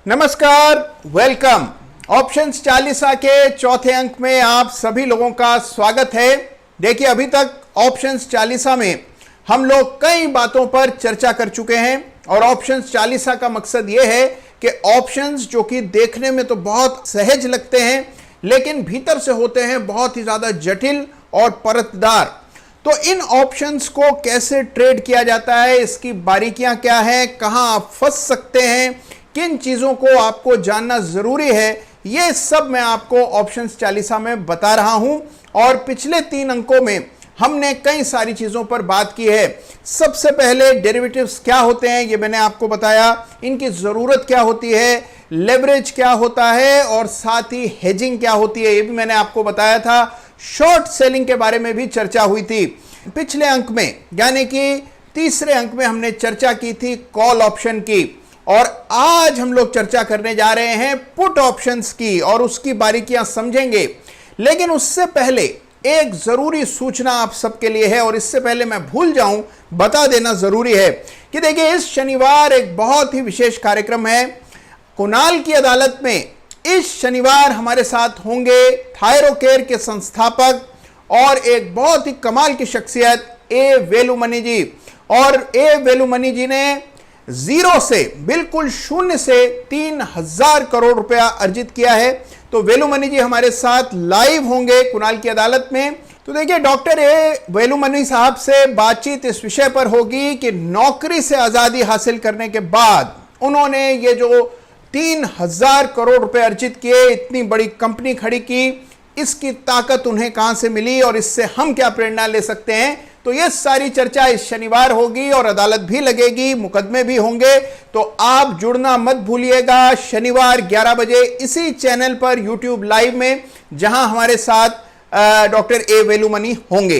नमस्कार, welcome. Options Chalisa के चौथे अंक में आप सभी लोगों का स्वागत है। देखिए, अभी तक ऑप्शंस चालीसा में हम लोग कई बातों पर चर्चा कर चुके हैं और ऑप्शंस चालीसा का मकसद यह है कि ऑप्शंस जो कि देखने में तो बहुत सहज लगते हैं लेकिन भीतर से होते हैं बहुत ही ज्यादा जटिल और परतदार। तो इन ऑप्शंस को कैसे ट्रेड किया जाता है, इसकी बारीकियां क्या है, कहां आप फंस सकते हैं, किन चीजों को आपको जानना जरूरी है, ये सब मैं आपको ऑप्शंस चालीसा में बता रहा हूं। और पिछले 3 अंकों में हमने कई सारी चीजों पर बात की है। सबसे पहले डेरिवेटिव्स क्या होते हैं ये मैंने आपको बताया, इनकी जरूरत क्या होती है, लेवरेज क्या होता है और साथ ही हेजिंग क्या होती है ये भी मैंने आपको बताया था। शॉर्ट सेलिंग के बारे में भी चर्चा हुई थी पिछले अंक में, यानी कि तीसरे अंक में हमने चर्चा की थी कॉल ऑप्शन की। और आज हम लोग चर्चा करने जा रहे हैं पुट ऑप्शंस की और उसकी बारीकियां समझेंगे। लेकिन उससे पहले एक जरूरी सूचना आप सबके लिए है और इससे पहले मैं भूल जाऊं बता देना जरूरी है कि देखिए, इस शनिवार एक बहुत ही विशेष कार्यक्रम है कुणाल की अदालत में। इस शनिवार हमारे साथ होंगे थायरोकेयर के संस्थापक और एक बहुत ही कमाल की शख्सियत ए वेलुमणि जी। और ए वेलुमणि जी ने जीरो से, बिल्कुल शून्य से 3000 करोड़ रुपया अर्जित किया है। तो वेलुमणि जी हमारे साथ लाइव होंगे कुणाल की अदालत में। तो देखिए, डॉक्टर ए वेलुमणि साहब से बातचीत इस विषय पर होगी कि नौकरी से आजादी हासिल करने के बाद उन्होंने ये जो 3000 करोड़ रुपए अर्जित किए, इतनी बड़ी कंपनी खड़ी की, इसकी ताकत उन्हें कहां से मिली और इससे हम क्या प्रेरणा ले सकते हैं। तो ये सारी चर्चा इस शनिवार होगी और अदालत भी लगेगी, मुकदमे भी होंगे। तो आप जुड़ना मत भूलिएगा शनिवार 11 बजे इसी चैनल पर यूट्यूब लाइव में, जहां हमारे साथ डॉक्टर ए वेलुमणि होंगे।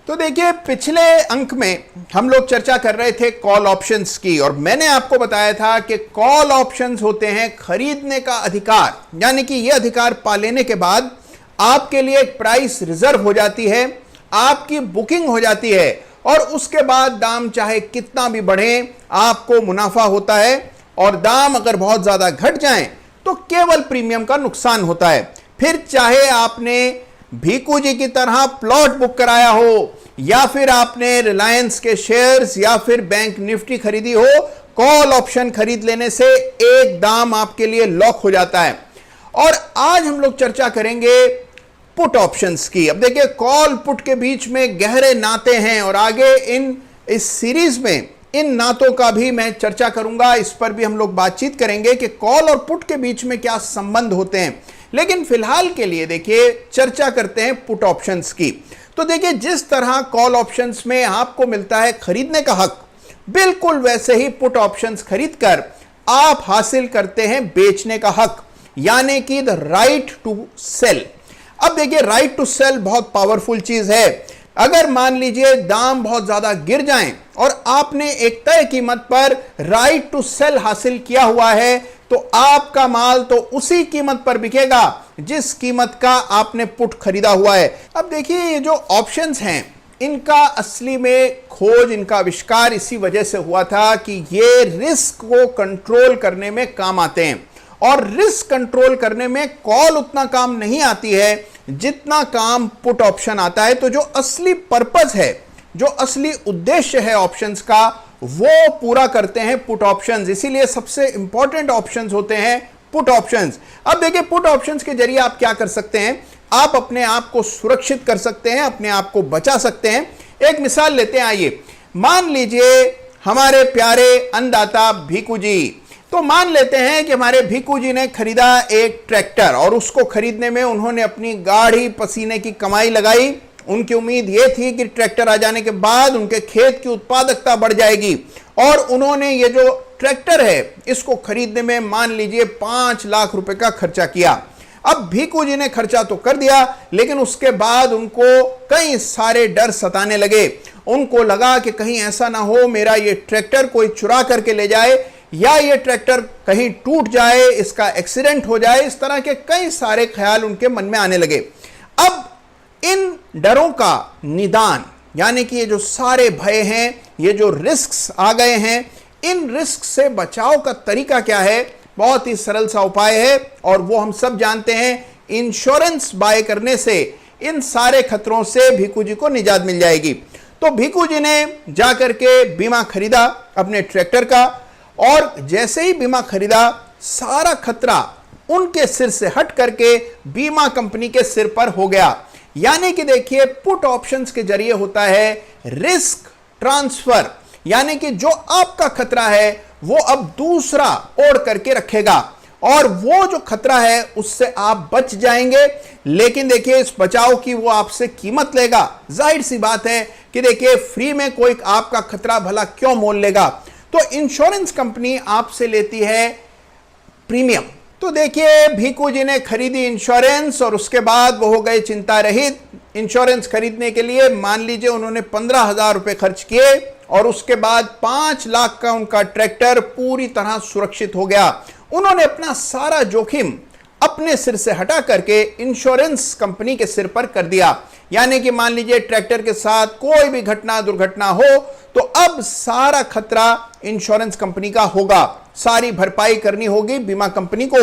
तो देखिए, पिछले अंक में हम लोग चर्चा कर रहे थे कॉल ऑप्शंस की और मैंने आपको बताया था कि कॉल ऑप्शंस होते हैं खरीदने का अधिकार, यानी कि यह अधिकार पा लेने के बाद आपके लिए एक प्राइस रिजर्व हो जाती है, आपकी बुकिंग हो जाती है और उसके बाद दाम चाहे कितना भी बढ़े आपको मुनाफा होता है और दाम अगर बहुत ज्यादा घट जाएं तो केवल प्रीमियम का नुकसान होता है। फिर चाहे आपने भीकू जी की तरह प्लॉट बुक कराया हो या फिर आपने रिलायंस के शेयर्स या फिर बैंक निफ्टी खरीदी हो, कॉल ऑप्शन खरीद लेने से एक दाम आपके लिए लॉक हो जाता है। और आज हम लोग चर्चा करेंगे पुट ऑप्शंस की। अब देखिए, कॉल पुट के बीच में गहरे नाते हैं और आगे इस सीरीज में इन नातों का भी मैं चर्चा करूंगा। इस पर भी हम लोग बातचीत करेंगे कि कॉल और पुट के बीच में क्या संबंध होते हैं। लेकिन फिलहाल के लिए देखिए, चर्चा करते हैं पुट ऑप्शंस की। तो देखिए, जिस तरह कॉल ऑप्शंस में आपको मिलता है खरीदने का हक, बिल्कुल वैसे ही पुट ऑप्शंस खरीदकर आप हासिल करते हैं बेचने का हक, यानी कि द राइट टू सेल। अब देखिए, राइट टू सेल बहुत पावरफुल चीज है। अगर मान लीजिए दाम बहुत ज्यादा गिर जाएं और आपने एक तय कीमत पर राइट टू सेल हासिल किया हुआ है तो आपका माल तो उसी कीमत पर बिकेगा जिस कीमत का आपने पुट खरीदा हुआ है। अब देखिए, ये जो ऑप्शंस हैं इनका असली में खोज, इनका आविष्कार इसी वजह से हुआ था कि ये रिस्क को कंट्रोल करने में काम आते हैं और रिस्क कंट्रोल करने में कॉल उतना काम नहीं आती है जितना काम पुट ऑप्शन आता है। तो जो असली पर्पस है, जो असली उद्देश्य है ऑप्शंस का, वो पूरा करते हैं पुट ऑप्शंस। इसीलिए सबसे इंपॉर्टेंट ऑप्शंस होते हैं पुट ऑप्शंस। अब देखिए, पुट ऑप्शंस के जरिए आप क्या कर सकते हैं, आप अपने आप को सुरक्षित कर सकते हैं, अपने आप को बचा सकते हैं। एक मिसाल लेते हैं, आइए मान लीजिए हमारे प्यारे अन्नदाता भीकू जी। तो मान लेते हैं कि हमारे भीकू जी ने खरीदा एक ट्रैक्टर और उसको खरीदने में उन्होंने अपनी गाढ़ी पसीने की कमाई लगाई। उनकी उम्मीद यह थी कि ट्रैक्टर आ जाने के बाद उनके खेत की उत्पादकता बढ़ जाएगी और उन्होंने ये जो ट्रैक्टर है इसको खरीदने में मान लीजिए 5 लाख रुपए का खर्चा किया। अब भीकू जी ने खर्चा तो कर दिया, लेकिन उसके बाद उनको कई सारे डर सताने लगे। उनको लगा कि कहीं ऐसा ना हो मेरा ये ट्रैक्टर कोई चुरा करके ले जाए या ये ट्रैक्टर कहीं टूट जाए, इसका एक्सीडेंट हो जाए। इस तरह के कई सारे ख्याल उनके मन में आने लगे। अब इन डरों का निदान, यानी कि ये जो सारे भय हैं, ये जो रिस्क्स आ गए हैं, इन रिस्क से बचाव का तरीका क्या है, बहुत ही सरल सा उपाय है और वो हम सब जानते हैं। इंश्योरेंस बाय करने से इन सारे खतरों से भीकू जी को निजात मिल जाएगी। तो भीकू जी ने जाकर के बीमा खरीदा अपने ट्रैक्टर का, और जैसे ही बीमा खरीदा सारा खतरा उनके सिर से हट करके बीमा कंपनी के सिर पर हो गया। यानी कि देखिए, पुट ऑप्शंस के जरिए होता है रिस्क ट्रांसफर, यानी कि जो आपका खतरा है वो अब दूसरा ओढ़ करके रखेगा और वो जो खतरा है उससे आप बच जाएंगे। लेकिन देखिए, इस बचाव की वो आपसे कीमत लेगा। जाहिर सी बात है कि देखिए, फ्री में कोई आपका खतरा भला क्यों मोल लेगा। तो इंश्योरेंस कंपनी आपसे लेती है प्रीमियम। तो देखिए, भीकू जी ने खरीदी इंश्योरेंस और उसके बाद वो हो गए चिंता रहित। इंश्योरेंस खरीदने के लिए मान लीजिए उन्होंने 15,000 रुपए खर्च किए और उसके बाद 5 लाख का उनका ट्रैक्टर पूरी तरह सुरक्षित हो गया। उन्होंने अपना सारा जोखिम अपने सिर से हटा करके इंश्योरेंस कंपनी के सिर पर कर दिया। यानी कि मान लीजिए ट्रैक्टर के साथ कोई भी दुर्घटना हो तो अब सारा खतरा इंश्योरेंस कंपनी का होगा, सारी भरपाई करनी होगी बीमा कंपनी को,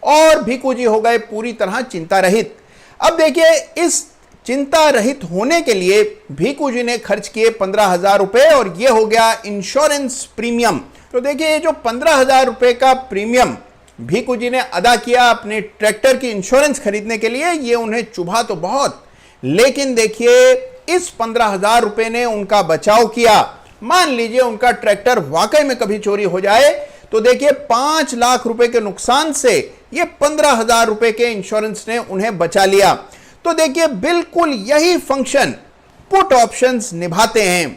और भीकू जी हो गए पूरी तरह चिंता रहित। अब देखिए, इस चिंता रहित होने के लिए भीकू जी ने खर्च किए 15,000 रुपए और यह हो गया इंश्योरेंस प्रीमियम। तो देखिए, ये जो 15,000 रुपए का प्रीमियम भीकू जी ने अदा किया अपने ट्रैक्टर की इंश्योरेंस खरीदने के लिए, ये उन्हें चुभा तो बहुत, लेकिन देखिए इस 15,000 रुपए ने उनका बचाव किया। मान लीजिए उनका ट्रैक्टर वाकई में कभी चोरी हो जाए तो देखिए 5 लाख रुपए के नुकसान से ये 15,000 रुपए के इंश्योरेंस ने उन्हें बचा लिया। तो देखिए, बिल्कुल यही फंक्शन पुट ऑप्शंस निभाते हैं।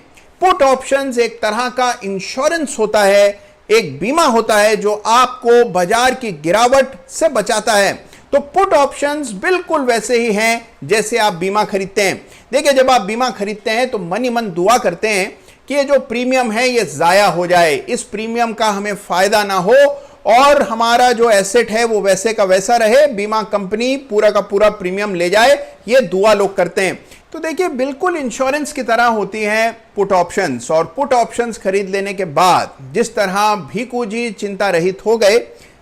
पुट ऑप्शंस एक तरह का इंश्योरेंस होता है, एक बीमा होता है जो आपको बाजार की गिरावट से बचाता है। तो पुट ऑप्शंस बिल्कुल वैसे ही हैं जैसे आप बीमा खरीदते हैं। देखिए, जब आप बीमा खरीदते हैं तो मन ही मन दुआ करते हैं कि ये जो प्रीमियम है ये जाया हो जाए, इस प्रीमियम का हमें फायदा ना हो और हमारा जो एसेट है वो वैसे का वैसा रहे, बीमा कंपनी पूरा का पूरा प्रीमियम ले जाए, ये दुआ लोग करते हैं। तो देखिए, बिल्कुल इंश्योरेंस की तरह होती हैं पुट ऑप्शंस, और पुट ऑप्शंस खरीद लेने के बाद जिस तरह भीकू जी चिंता रहित हो गए,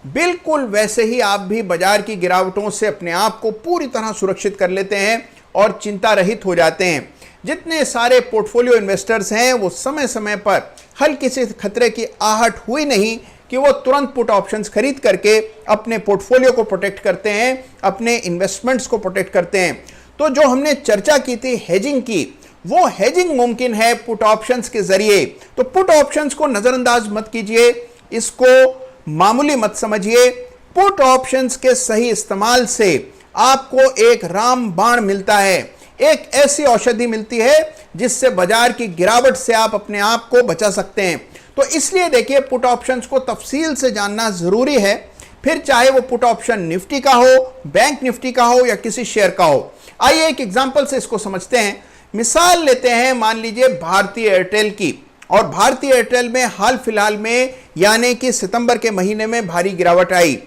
बिल्कुल वैसे ही आप भी बाजार की गिरावटों से अपने आप को पूरी तरह सुरक्षित कर लेते हैं और चिंता रहित हो जाते हैं। जितने सारे पोर्टफोलियो इन्वेस्टर्स हैं वो समय समय पर हल्की सी खतरे की आहट हुई नहीं कि वो तुरंत पुट ऑप्शंस खरीद करके अपने पोर्टफोलियो को प्रोटेक्ट करते हैं, अपने इन्वेस्टमेंट्स को प्रोटेक्ट करते हैं। तो जो हमने चर्चा की थी हेजिंग की, वो हेजिंग मुमकिन है पुट ऑप्शंस के जरिए। तो पुट ऑप्शंस को नजरअंदाज मत कीजिए, इसको मामूली मत समझिए। पुट ऑप्शंस के सही इस्तेमाल से आपको एक रामबाण मिलता है, एक ऐसी औषधि मिलती है जिससे बाजार की गिरावट से आप अपने आप को बचा सकते हैं। तो इसलिए देखिए, पुट ऑप्शंस को तफसील से जानना जरूरी है, फिर चाहे वो पुट ऑप्शन निफ्टी का हो, बैंक निफ्टी का हो या किसी शेयर का हो। आइए एक एग्जांपल से इसको समझते हैं। मिसाल लेते हैं, मान लीजिए भारतीय एयरटेल की, और भारतीय एयरटेल में हाल फिलहाल में यानी कि सितंबर के महीने में भारी गिरावट आई।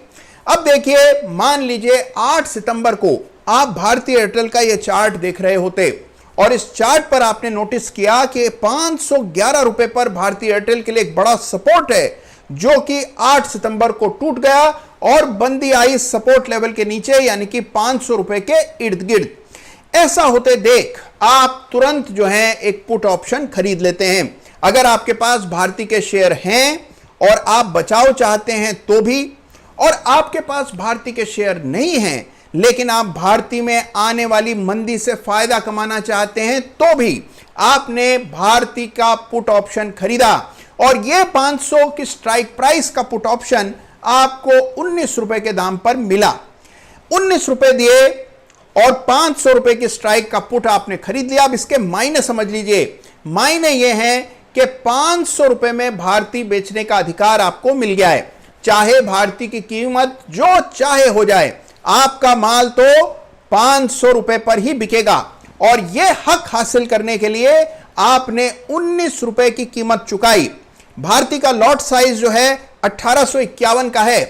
अब देखिए, मान लीजिए 8 सितंबर को आप भारतीय एयरटेल का यह चार्ट देख रहे होते और इस चार्ट पर आपने नोटिस किया कि 511 रुपए पर भारतीय एयरटेल के लिए एक बड़ा सपोर्ट है जो कि 8 सितंबर को टूट गया और बंदी आई सपोर्ट लेवल के नीचे, यानी कि 500 रुपए के इर्द गिर्द। ऐसा होते देख आप तुरंत जो है एक पुट ऑप्शन खरीद लेते हैं। अगर आपके पास भारती के शेयर हैं और आप बचाव चाहते हैं तो भी, और आपके पास भारती के शेयर नहीं हैं लेकिन आप भारती में आने वाली मंदी से फायदा कमाना चाहते हैं तो भी, आपने भारती का पुट ऑप्शन खरीदा और यह 500 की स्ट्राइक प्राइस का पुट ऑप्शन आपको 19 रुपए के दाम पर मिला। 19 रुपए दिए और 500 रुपए की स्ट्राइक का पुट आपने खरीद लिया। अब इसके मायने समझ लीजिए। मायने ये हैं कि 500 रुपए में भारती बेचने का अधिकार आपको मिल गया है। चाहे भारती की कीमत जो चाहे हो जाए, आपका माल तो 500 रुपए पर ही बिकेगा और यह हक हासिल करने के लिए आपने 19 रुपए की कीमत चुकाई। भारती का लॉट साइज जो है 1851 का है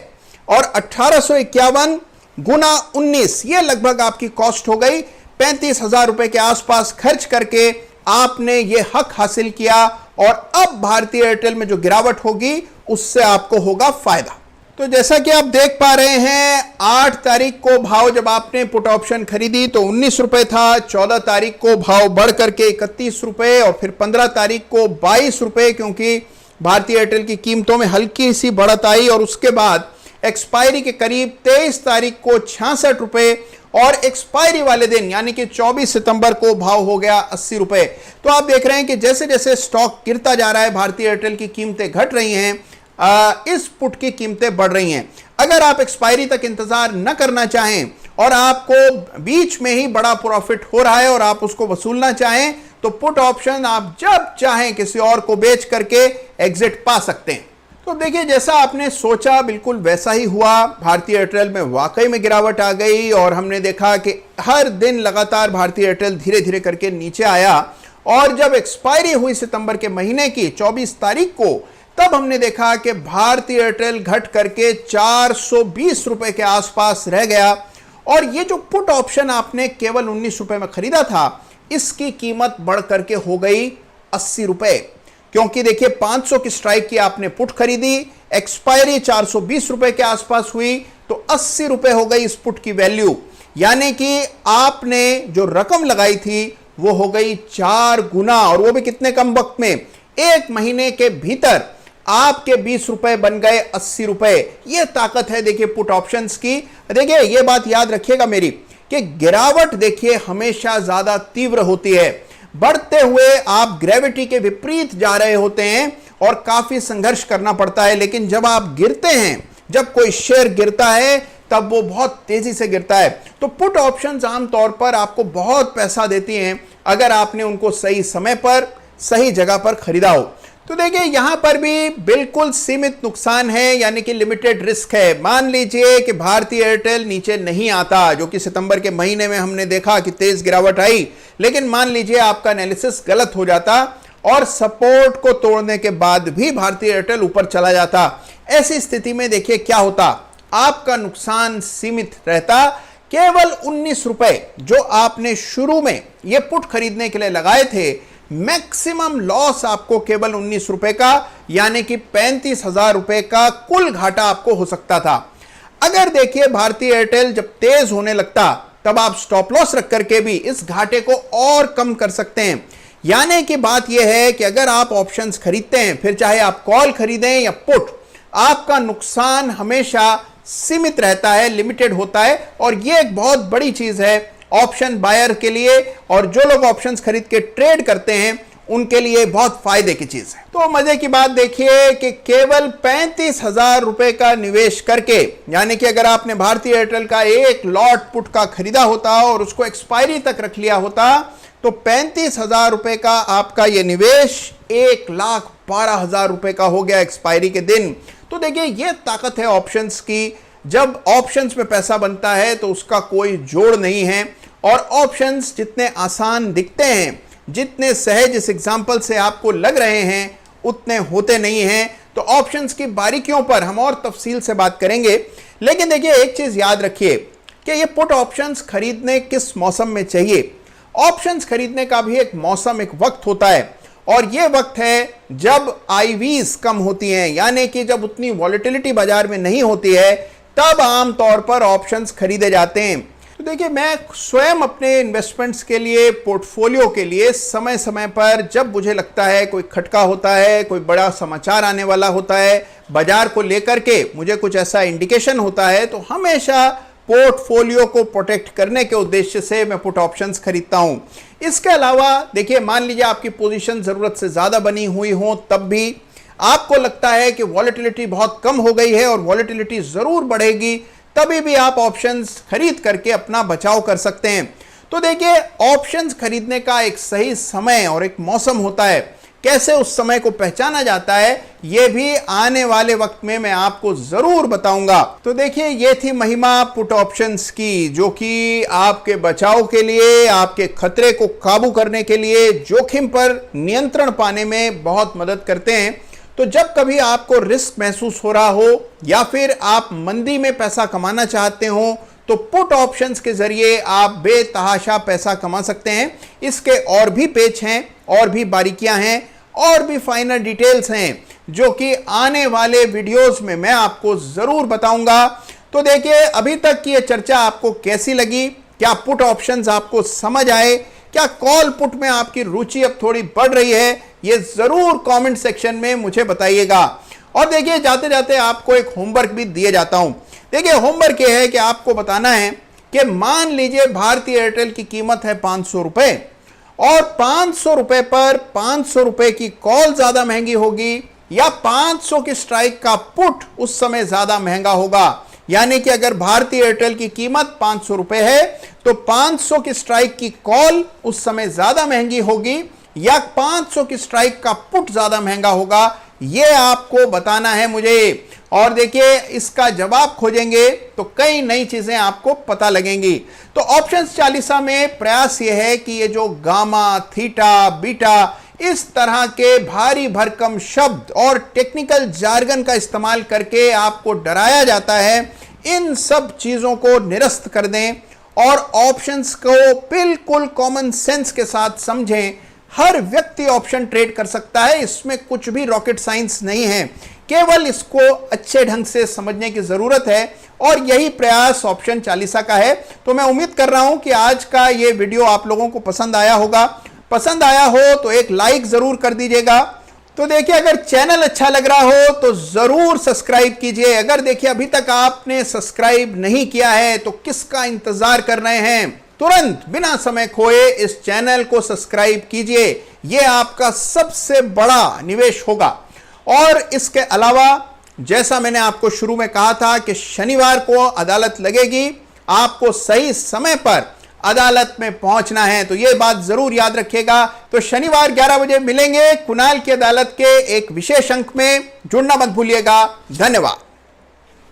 और 1851 गुना 19, यह लगभग आपकी कॉस्ट हो गई 35,000 रुपए के आसपास खर्च करके आपने यह हक हासिल किया और अब भारतीय एयरटेल में जो गिरावट होगी उससे आपको होगा फायदा। तो तो जैसा कि आप देख पा रहे हैं 8 तारीख को भाव जब आपने पुट ऑप्शन खरीदी तो 19 रुपए था, 14 तारीख को भाव बढ़ करके 31 रुपए और फिर 15 तारीख को 22 रुपए, क्योंकि भारतीय एयरटेल की कीमतों में हल्की सी बढ़त आई और उसके बाद एक्सपायरी के करीब 23 तारीख को 66 रुपए और एक्सपायरी वाले दिन यानी कि 24 सितंबर को भाव हो गया 80 रुपए। तो आप देख रहे हैं कि जैसे जैसे स्टॉक गिरता जा रहा है भारतीय एयरटेल की कीमतें घट रही हैं, इस पुट की कीमतें बढ़ रही हैं। अगर आप एक्सपायरी तक इंतजार न करना चाहें और आपको बीच में ही बड़ा प्रॉफिट हो रहा है और आप उसको वसूलना चाहें तो पुट ऑप्शन आप जब चाहें किसी और को बेच करके एग्जिट पा सकते हैं। तो देखिए जैसा आपने सोचा बिल्कुल वैसा ही हुआ। भारतीय एयरटेल में वाकई में गिरावट आ गई और हमने देखा कि हर दिन लगातार भारतीय एयरटेल धीरे धीरे करके नीचे आया और जब एक्सपायरी हुई सितंबर के महीने की 24 तारीख को, तब हमने देखा कि भारतीय एयरटेल घट करके 420 रुपए के आसपास रह गया और ये जो पुट ऑप्शन आपने केवल 19 रुपए में खरीदा था इसकी कीमत बढ़ करके हो गई 80 रुपए, क्योंकि देखिए 500 की स्ट्राइक की आपने पुट खरीदी, एक्सपायरी 420 रुपए के आसपास हुई तो 80 रुपए हो गई इस पुट की वैल्यू, यानी कि आपने जो रकम लगाई थी वो हो गई 4 गुना और वो भी कितने कम वक्त में, 1 महीने के भीतर आपके 20 रुपए बन गए 80 रुपए। ये ताकत है देखिए पुट ऑप्शंस की। देखिए ये बात याद रखिएगा मेरी कि गिरावट देखिए हमेशा ज्यादा तीव्र होती है, बढ़ते हुए आप ग्रेविटी के विपरीत जा रहे होते हैं और काफी संघर्ष करना पड़ता है, लेकिन जब आप गिरते हैं, जब कोई शेयर गिरता है तब वो बहुत तेजी से गिरता है। तो पुट ऑप्शंस आमतौर पर आपको बहुत पैसा देती हैं अगर आपने उनको सही समय पर सही जगह पर खरीदा हो। तो देखिए यहां पर भी बिल्कुल सीमित नुकसान है, यानी कि लिमिटेड रिस्क है। मान लीजिए कि भारतीय एयरटेल नीचे नहीं आता, जो कि सितंबर के महीने में हमने देखा कि तेज गिरावट आई, लेकिन मान लीजिए आपका एनालिसिस गलत हो जाता और सपोर्ट को तोड़ने के बाद भी भारतीय एयरटेल ऊपर चला जाता। ऐसी स्थिति में देखिए क्या होता, आपका नुकसान सीमित रहता। केवल 19 रुपए जो आपने शुरू में ये पुट खरीदने के लिए लगाए थे, मैक्सिमम लॉस आपको केवल 19 रुपए का यानी कि 35,000 रुपए का कुल घाटा आपको हो सकता था। अगर देखिए भारतीय एयरटेल जब तेज होने लगता तब आप स्टॉप लॉस रख करके भी इस घाटे को और कम कर सकते हैं। यानी कि बात यह है कि अगर आप ऑप्शंस खरीदते हैं, फिर चाहे आप कॉल खरीदें या पुट, आपका नुकसान हमेशा सीमित रहता है, लिमिटेड होता है और यह एक बहुत बड़ी चीज है ऑप्शन बायर के लिए, और जो लोग ऑप्शंस खरीद के ट्रेड करते हैं उनके लिए बहुत फायदे की चीज है। तो मजे की बात देखिए कि केवल 35,000 रुपए का निवेश करके, यानी कि अगर आपने भारतीय एयरटेल का एक लॉट पुट का खरीदा होता और उसको एक्सपायरी तक रख लिया होता तो 35,000 रुपए का आपका यह निवेश 1,12,000 रुपए का हो गया एक्सपायरी के दिन। तो देखिए यह ताकत है ऑप्शंस की। जब ऑप्शंस में पैसा बनता है तो उसका कोई जोड़ नहीं है और ऑप्शंस जितने आसान दिखते हैं, जितने सहज इस एग्जांपल से आपको लग रहे हैं, उतने होते नहीं हैं। तो ऑप्शंस की बारीकियों पर हम और तफसील से बात करेंगे, लेकिन देखिए एक चीज याद रखिए कि ये पुट ऑप्शंस खरीदने किस मौसम में चाहिए। ऑप्शंस खरीदने का भी एक मौसम, एक वक्त होता है और यह वक्त है जब आईवीज कम होती हैं, यानी कि जब उतनी वॉलेटिलिटी बाजार में नहीं होती है, तब आमतौर पर ऑप्शंस खरीदे जाते हैं। तो देखिए मैं स्वयं अपने इन्वेस्टमेंट्स के लिए, पोर्टफोलियो के लिए समय समय पर जब मुझे लगता है कोई खटका होता है, कोई बड़ा समाचार आने वाला होता है, बाजार को लेकर के मुझे कुछ ऐसा इंडिकेशन होता है, तो हमेशा पोर्टफोलियो को प्रोटेक्ट करने के उद्देश्य से मैं पुट ऑप्शंस खरीदता हूं। इसके अलावा देखिए मान लीजिए आपकी पोजीशन जरूरत से ज्यादा बनी हुई हो, तब भी आपको लगता है कि वॉलेटिलिटी बहुत कम हो गई है और वॉलेटिलिटी जरूर बढ़ेगी, तभी भी आप ऑप्शंस खरीद करके अपना बचाव कर सकते हैं। तो देखिए ऑप्शंस खरीदने का एक सही समय और एक मौसम होता है। कैसे उस समय को पहचाना जाता है यह भी आने वाले वक्त में मैं आपको जरूर बताऊंगा। तो देखिए ये थी महिमा पुट ऑप्शंस की, जो कि आपके बचाव के लिए, आपके खतरे को काबू करने के लिए, जोखिम पर नियंत्रण पाने में बहुत मदद करते हैं। तो जब कभी आपको रिस्क महसूस हो रहा हो या फिर आप मंदी में पैसा कमाना चाहते हो, तो पुट ऑप्शंस के जरिए आप बेतहाशा पैसा कमा सकते हैं। इसके और भी पेच हैं, और भी बारीकियां हैं, और भी फाइनल डिटेल्स हैं, जो कि आने वाले वीडियोस में मैं आपको जरूर बताऊंगा। तो देखिए, अभी तक की ये चर्चा आपको कैसी लगी? क्या पुट ऑप्शंस आपको समझ आए? क्या कॉल पुट में आपकी रुचि अब थोड़ी बढ़ रही है? ये जरूर कमेंट सेक्शन में मुझे बताइएगा। और देखिए, जाते जाते आपको एक होमवर्क भी दिए जाता हूं। देखिए, होमवर्क ये है कि आपको बताना है कि मान लीजिए भारतीय एयरटेल की कीमत है 500 रुपए और 500 रुपए पर 500 रुपए की कॉल ज्यादा महंगी होगी या 500 की स्ट्राइक का पुट उस समय ज्यादा महंगा होगा। यानी कि अगर भारतीय एयरटेल की कीमत 500 रुपए है तो 500 की स्ट्राइक की कॉल उस समय ज्यादा महंगी होगी या 500 की स्ट्राइक का पुट ज्यादा महंगा होगा। यह आपको बताना है मुझे। और देखिए, इसका जवाब खोजेंगे तो कई नई चीजें आपको पता लगेंगी। तो ऑप्शंस चालीसा में प्रयास यह है कि ये जो गामा, थीटा, बीटा, इस तरह के भारी भरकम शब्द और टेक्निकल जार्गन का इस्तेमाल करके आपको डराया जाता है, इन सब चीजों को निरस्त कर दें और ऑप्शंस को बिल्कुल कॉमन सेंस के साथ समझें। हर व्यक्ति ऑप्शन ट्रेड कर सकता है, इसमें कुछ भी रॉकेट साइंस नहीं है, केवल इसको अच्छे ढंग से समझने की जरूरत है और यही प्रयास ऑप्शन चालीसा का है। तो मैं उम्मीद कर रहा हूं कि आज का ये वीडियो आप लोगों को पसंद आया होगा। पसंद आया हो तो एक लाइक जरूर कर दीजिएगा। तो देखिए, अगर चैनल अच्छा लग रहा हो तो जरूर सब्सक्राइब कीजिए। अगर देखिए अभी तक आपने सब्सक्राइब नहीं किया है तो किसका इंतजार कर रहे हैं? तुरंत बिना समय खोए इस चैनल को सब्सक्राइब कीजिए, यह आपका सबसे बड़ा निवेश होगा। और इसके अलावा, जैसा मैंने आपको शुरू में कहा था कि शनिवार को अदालत लगेगी, आपको सही समय पर अदालत में पहुंचना है, तो यह बात जरूर याद रखिएगा। तो शनिवार 11 बजे मिलेंगे कुणाल की अदालत के एक विशेष अंक में। जुड़ना मत भूलिएगा। धन्यवाद।